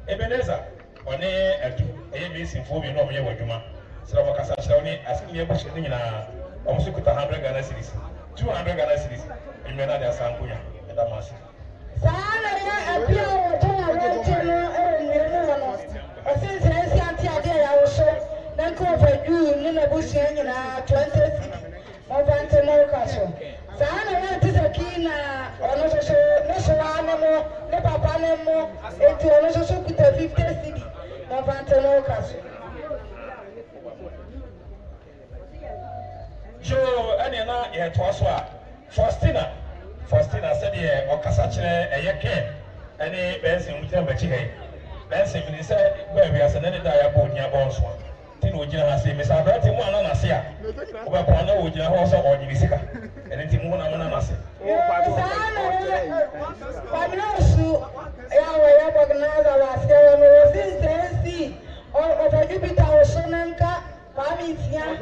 Ebeneza one edu eye bi sinfo bi no omo ye wadwuma sira mo kasa kyerɛ oni asemi ebuhye ne nyinaa ɔmo so kuta 100 Ghana cedis 200 Ghana cedis enwe na de asankonya ɛda mase saala ya apia wo to na wo ti no enwe no ɔsensɛ nsi ante ade ya wo so na nko fadu ne na buhye nyinaa 20 cedis mo vante mo kaso saala ya tisakina ɔno so ne so ane mo ne papa ne mo eti ɔno so kuta 50 cedis mo vante mo kaso jo ene na ye to aso a Faustina said ye okasa kire eyeke ene bensin mutia machi he bensin ni say ba wi asa na ne da ya bo nia bo nso ti no gina ha se me sa brati mu ana na se a oba ko na wo gina ho so o gini sika ene ti mu na mo na na se Pablosu ya wa bognaza wa se no sinsensi o fa Jupiter o sonanka Pamitia,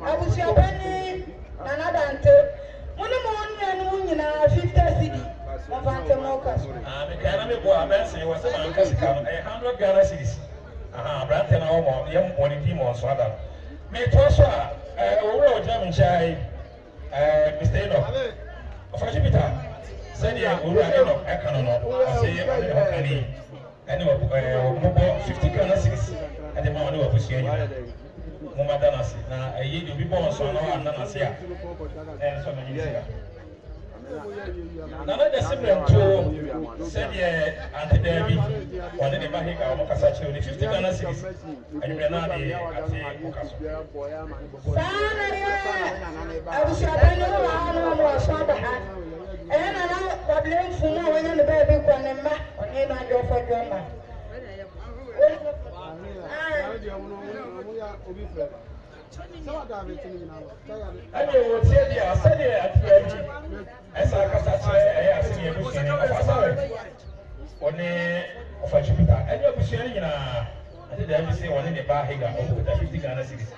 Abusia Penny, Nanadante, one more than 50 cedi, of Antemokas. The Canada boy, Benson was a 100 Ghana cedis. Branton or young one demon swada. May Tosha, a German chai, Mr. Eno, of Jupiter. Said ye, Uro, Econo, say, anyway, 50 Ghana cedis, and the money of Busia. Mumadanasi na eyi do bibo nso na wa ananasi a so na yisika na na de simple to said ye anti derby one de bahika o kasa chiro ni 50 Ghana cedis anywere na de ati okaso sana ya abushabani wa ana wa shaba ena na problem funu wanya ne ba bi kwa ne ma oni na jo fo jo ma I will tell you, I said it at the as I have seen you only of a Jupiter. And you're pushing in a I did everything on the bar here over the 50 Ghana cedis.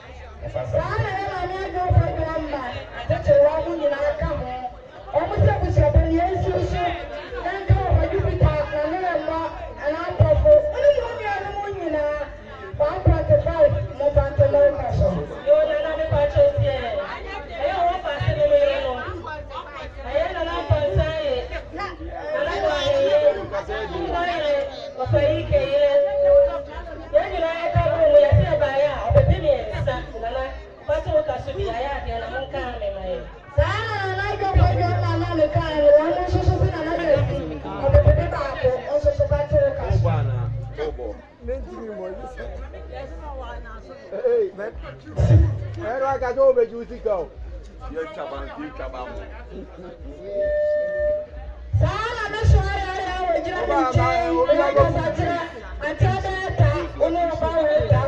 Where do I got over you to go? You cabam. Sana na shwari ya wajira mche unaga satira antada ta ono baweta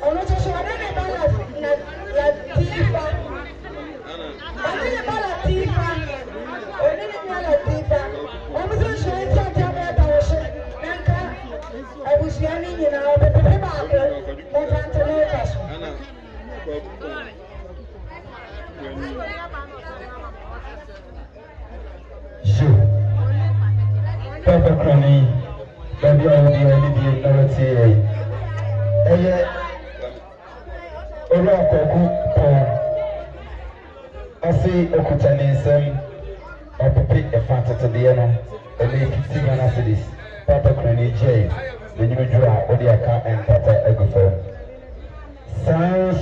ono shwari ne bala na latifa ana ne bala latifa ono ne latifa ono shwari ta baba osho nanka abusiani nyina obebe ba ko mo tante no kaso Papa Crony, Baby Olivia, Narrative. Oracle, I see Okutani Sam, or Pick a Fanta to the end, and make 50 Ghana cedis. Papa Crony J, the new draw, Odiaka, and Papa Egofo. Sana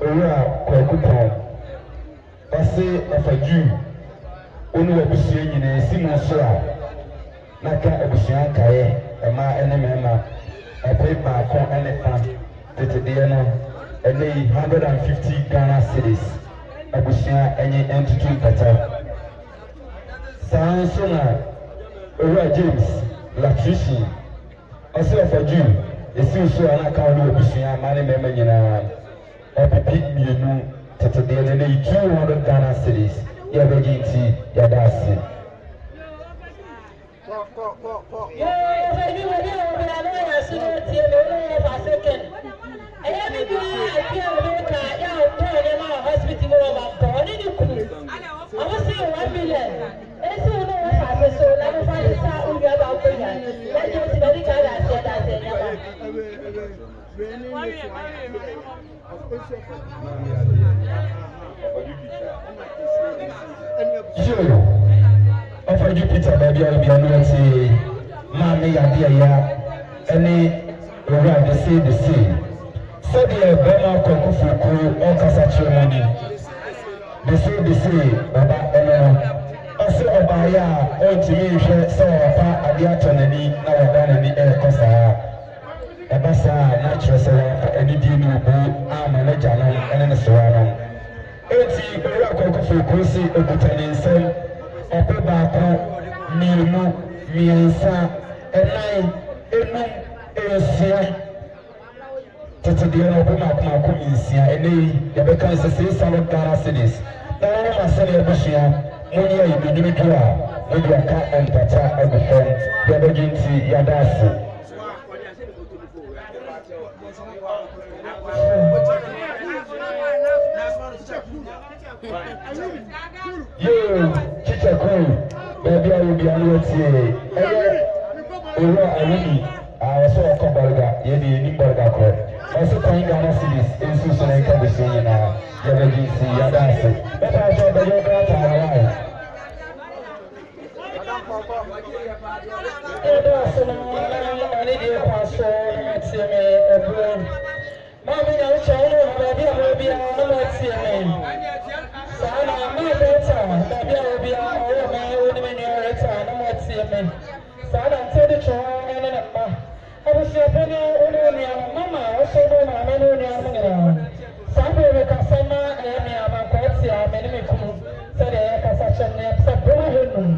Oracle, I see of a Jew, only a Bussian in a Simon Sura. Naka ebusuan kae ema ene mema epe ba ko ene fa tetede no ene 150 Ghana cedis ebusuan enye entity better sansona Ora James Latrici ose of a Jew esi so anaka no ebusuan mane mema nyina epipi mienu tetede ene 200 Ghana cedis ya beginti ya dasi Hospital, Yo, offer Jupiter, baby, I'll be on the Mammy, any around the sea. So the Bema Kokufu, all Cassachuani. The sea, Baba, also Obaya, all to me, so far, Adiatonani, now done in the air, Cosa. Ebasa natural say any dinu bu amana and the Suano. Eti Rako Kosi Okutani nsem ope baako mienu miensa enai enum esia tete de no bu makoma ko minsia enei ya beka se $600 cedis na wona masale ebusua muni ayi bidimi dua odi aka empata agufon ya beginti ya dasi. Yo, teacher cool. Baby, I will be on your tea. I saw a Coburga, Yedi, Burga. Also, trying Ghana cities in Susan and Cabin now. Yavaginsi, Yadasi. But I saw the yoga time. Mommy, I'm showing baby, I will be on the tea. Sana my daughter, baby, I will be all my own when you're return. I'm not seeing me. Sana, tell the child and I was your penny on Mama, also know my men on your Sunday, we can send my and quite many people. So they have such a name, so go ahead and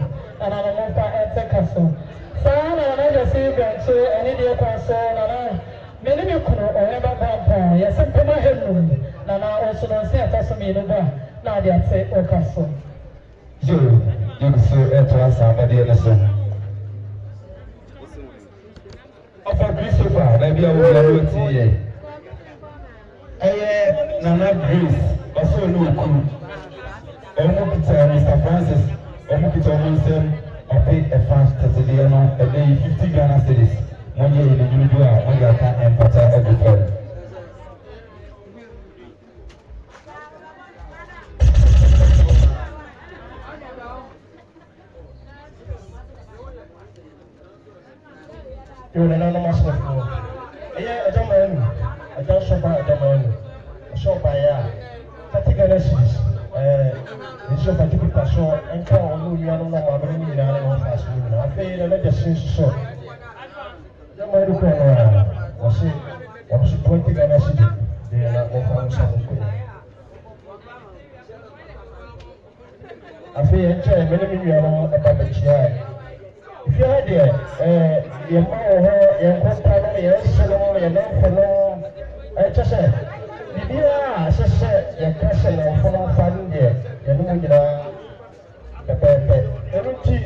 I'm a more at the castle. Sana, I just see them to any dear console and many people or ever bump. Yes, I'm come ahead and I also don't say it as me no. Now they are saying, "Oh, castle." You so to us somebody else. Of Christopher, maybe I will go to you. Nana Grace, also no cool. Omukita, Mr. Francis, Omukita Wilson, I paid a fast Tatiliano, a day 50 Ghana cedis. 1 year in the Judua, 1 year and Pata every friend. You know, no master. Yeah, I don't know. I don't shop by a shop by a particular cities. The shop at the shop and call on you on my bringing in our fast food. I paid a letter since so. The American was it, was 20 Ghana city. They are not more from I feel many million about the chair. If you had your mother, your grandfather, your son, your nephew, I just said, I said, your cousin, and follow family, and the baby,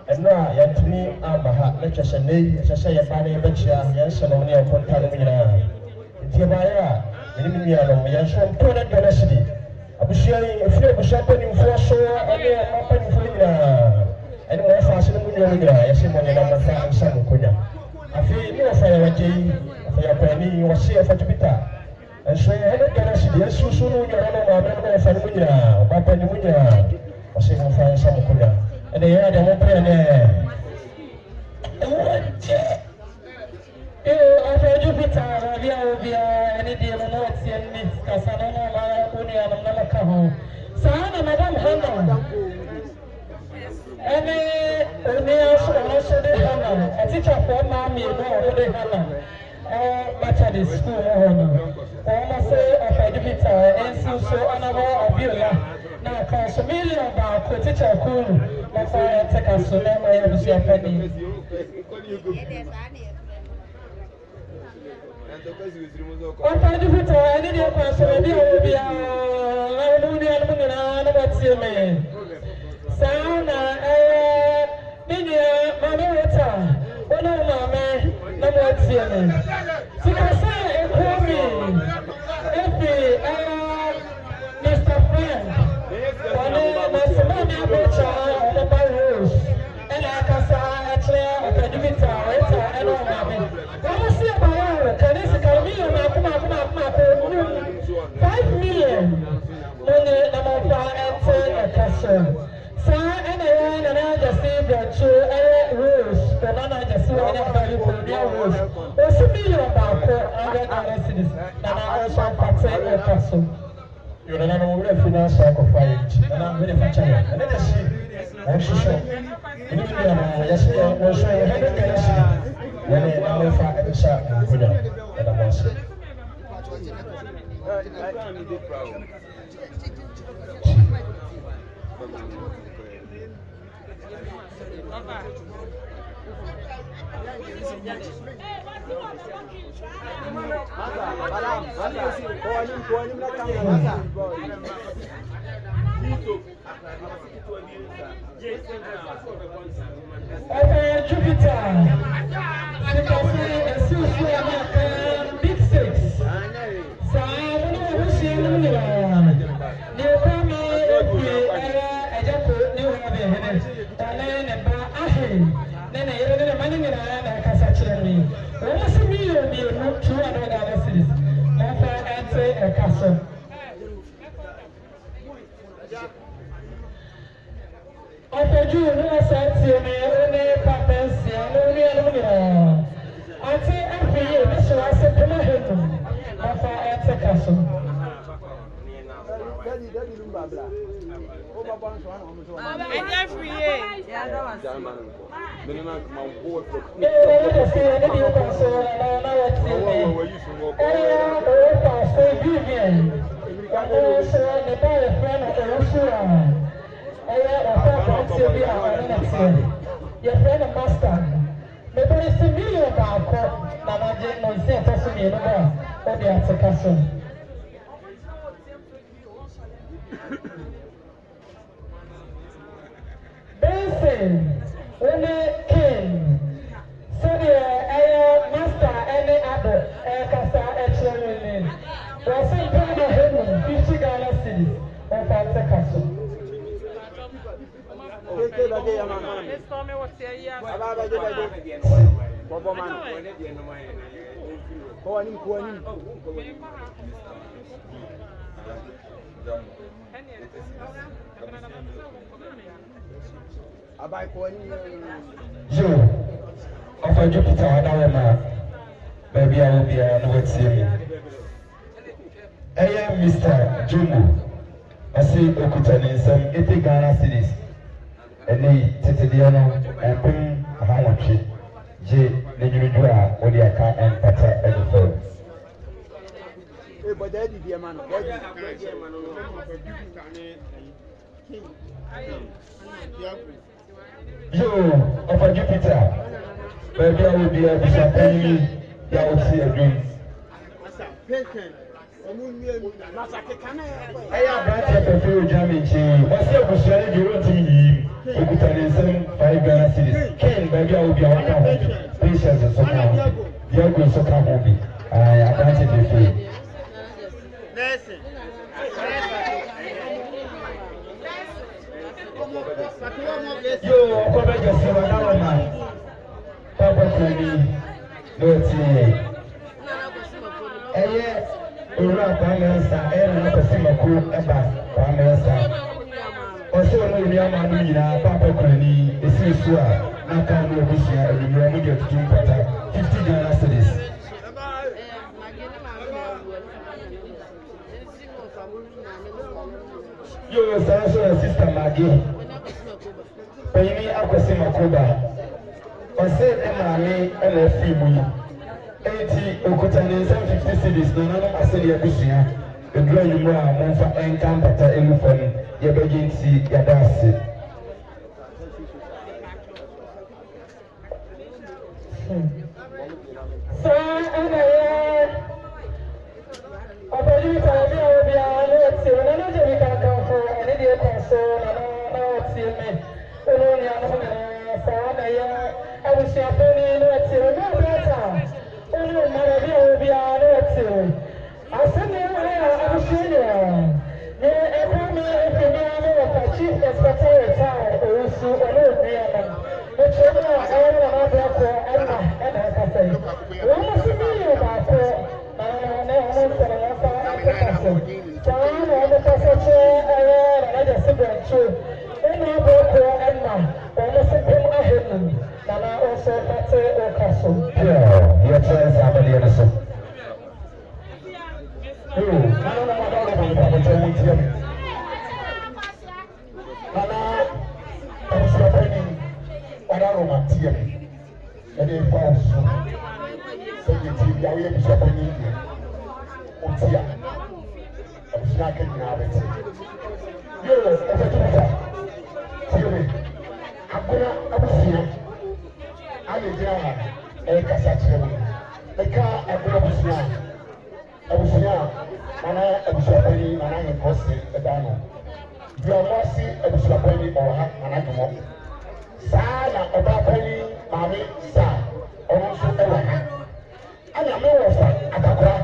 and now you're to me, I'm let us say a body, but yes, and only a contaminant. If you buy a yes, I'm put at the city. I'm sharing a few shopping for sure, and they're open for and more fast than we know, I see money number 5 San Kuya. I feel no fire for your penny or see a Fatipita. And so I had a Ghana yes, you soon you're on a Fanuya, Papa Nuya, or see more fire San Kuya. And they had a more penny. I heard you put any deal notes in this Casanova, Unia, and Namakaho. Sana, Madame Hannah. Also the Hannah, a teacher for Mammy, no, the Hannah. Much at the school, almost say of Edipita, and so another Abula. Now, cost a million about the teacher cool, but I take us to them. I have a penny. What I do with I need your person, will be a man. Sana, Mamma, one of my men, no more seeing. So I say, call me, Mr. Friend, one of my son, the Barrows, and I can say, actually, I can do it, and all my men. What I say about can 5 million money number 5 a castle. So and I just say the two rules, but I just see one of the rules. There's $1 million about $100 and I also patent a castle. You don't know what finance sacrifice, and I'm very much and then I see. I'm so sure. Yes, we are also having a when I am for a shot and put up at the boss. Jupiter, Big Six. So I don't see you. You come here, I just put new habit, and then about Ahin. Then I don't know money in a castle. Almost $1 million, $200 cities. More for enter a castle. After June, I said to me, only Papas, and only aluminum. I say every year, Mr. I said to my head, after I enter castle. Every year. Your friend and master. Maybe it's $1 million about Namaje no say for me no more. Or the answer castle. Benson, only king. So the master any other casta actually. Was something to him $50 cities or answer castle. This time I was here. Yo, after Jupiter, I don't know. Baby, I will be a no see me. I am Mr. Jumu. I see Okutani some 80 Ghana cities. Any Titiano and Pim Hawachi, J. Nijua, Odiaka, and Pata Edifor. But that is the man. Yo, of a Jupiter, baby, I will be a bishop, and you will see a dream. I have brought up a few jamming. What's your question? You want to me? You could tell them 5 Ghana cities. Ken, baby, I will be our account. Patience and so on. You are going to come home. I have brought it with you. Yo, come back and see what I'm man. Papa Kuni, no tea. Ura Pamesa, and Pasimoku, Eba, Pamesa. Also, no Yamana, Papa Kuni, is Sua, Nakano Bushia, and you are moving to Pata, 50 Ghana cities. Yo, Sanso, Sister Maggie. Penny Aquasimokuba. I said, Emma, and a few. 80 Okutani 750 cities, no one has said Yabusia. The draw you more among for Encanta Elufon, Yabaginsi, Yadasi. So, I believe I will be a little bit of an idiot console and all see me. Only I will see a penny in it, no better. Only my will be a little. I send you Australia. Every man, if you know, chief inspector retired, or so, or no, the children are all another for Emma, and I can say, 1 million about so. Yɛ kyerɛ sɛ abɛdeɛ no so. Nana abusuapani ɔda romantiɛ ɛde fa so sɛ yɛti bi a woyɛ abusuapani deɛ ɔtia abusua aka nyinaa bɛte yoo ɛfɛtuta tie me agona abusua ana gyina ha ɛyɛ kasa kyerɛ me ɛka agona abusua nana abusuapani nana yɛ kɔse ɛda no duamasi abusuapani ɔha nana dwomɔ saa na ɔbaapani maame saa ɔno nso ɛwɔ ha ana mewɔ fa akakora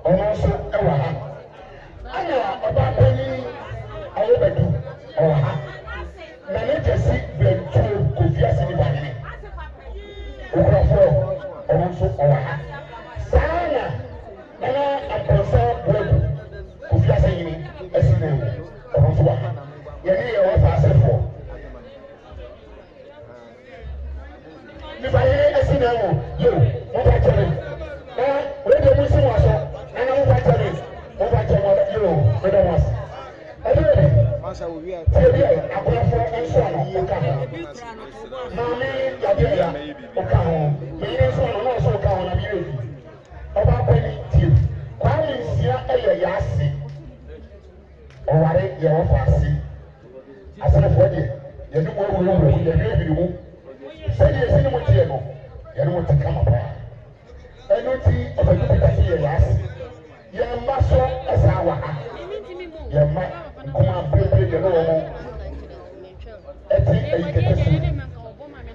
ɔno nso ɛwɔ ha ana ɔbaapani ayɛbɛdu ɔwɔ ha na ne gyesi bɛntuo kofiase ne bahene okurafoɔ ɔno nso ɔwɔ ha saa na nana ampɔnsa buabu kofiase yini ɛsi na ewu ɔno nso wɔ ha yɛne yɛ wɔ fa asefoɔ nipa yɛ ɛsi na ewu yo mo ba kyerɛ na wɔn de mu si wɔ so nana mo ba kyerɛ mo ba kyerɛ mo yo mo da mo ase ɛdi yɛ tie bi yɛ aborɔfoɔ nso ano ɔka ho maame yadeɛ ya ɔka ho meyere nso ano na ɔso ɔka ho na bi yɛ bi ɔbaapani tie kwame nsia ɛyɛ yaase ɔware yɛ wɔ fa ase asɛnɛfoɔ deɛ yɛde mu awurawura mu yɛde ebiri mu sɛdeɛ esi ne mu teɛ no yɛde mu te kama paa ɛno ti ɔbɛdu pita so yɛ yaase yɛn mma so ɛsa awa ha yɛn mma nkuma bebree deɛ ne wɔ mo ɛti ɛyi kɛtɛ so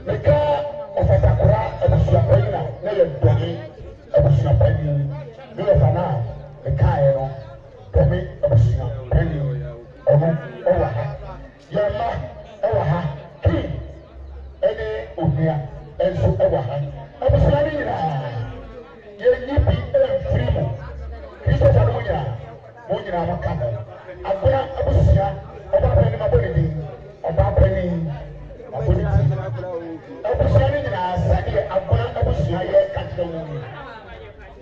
meka ɔfatakora abusuapani na yɛ dɔne abusuapani ne yɛ fa na mekaeɛ no dɔme abusuapani ɔno ɛwɔ ha yɛn mma ɛwɔ ha kii ɛne onua ɛnso ɛwɔ ha abusua ne nyinaa yɛnyi bi ɛmfiri mu kristofo no mo nyinaa mo ka ho agona abusua ɔbaapani mabɔ ne din ɔbaapani mabɔ ne din abusua ne nyinaa sɛdeɛ agona abusua yɛ ka kyerɛ mu ni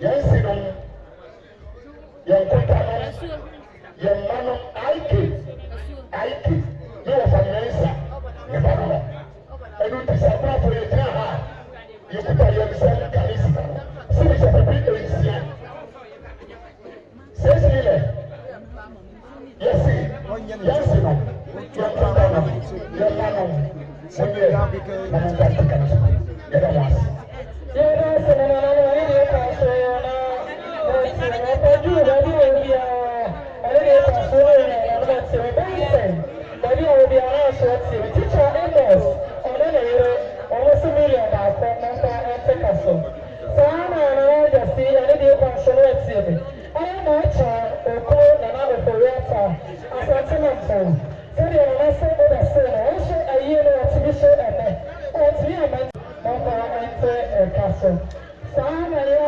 yɛn si no yɛn kota no yɛn mma no aike ne wɔ fa mmiɛnsa ne ba no ɛno nti sɛ aborɔfo yɛgyina ha yɛkuta yɛn nsɛ kane sika no sɛbi sɛ bɛbi ɛnsia sɛsi lɛ yɛsi no yɛnkota no yɛma no sɛdeɛ na monka sika no so yɛda mo ase Yɛda ase na nana no ɔne deɛ ɛka so yɛ na ɔpɛduu baabi wɔ biara ɔne deɛ ɛka so no yɛ nana no ɔte ɔbɛyi sɛ baabi a wɔ biara na ɔso ɔte tikya amos ɔne ne yere ɔmo so million baako na mpa ɛte ka so saa na nana agyasi ɔne deɛ ɛka so no ɔte bi ɛyɛ na ɔkya ɔko nana ɔfɔwɛ ata asante na mpɔ sɛdeɛ nana so ɔbɛse no ɔhyɛ ayie no ɔtumi so ɛnɛ ɔtumi ama ɔkɔ ɛte ɛka so saa na yɛ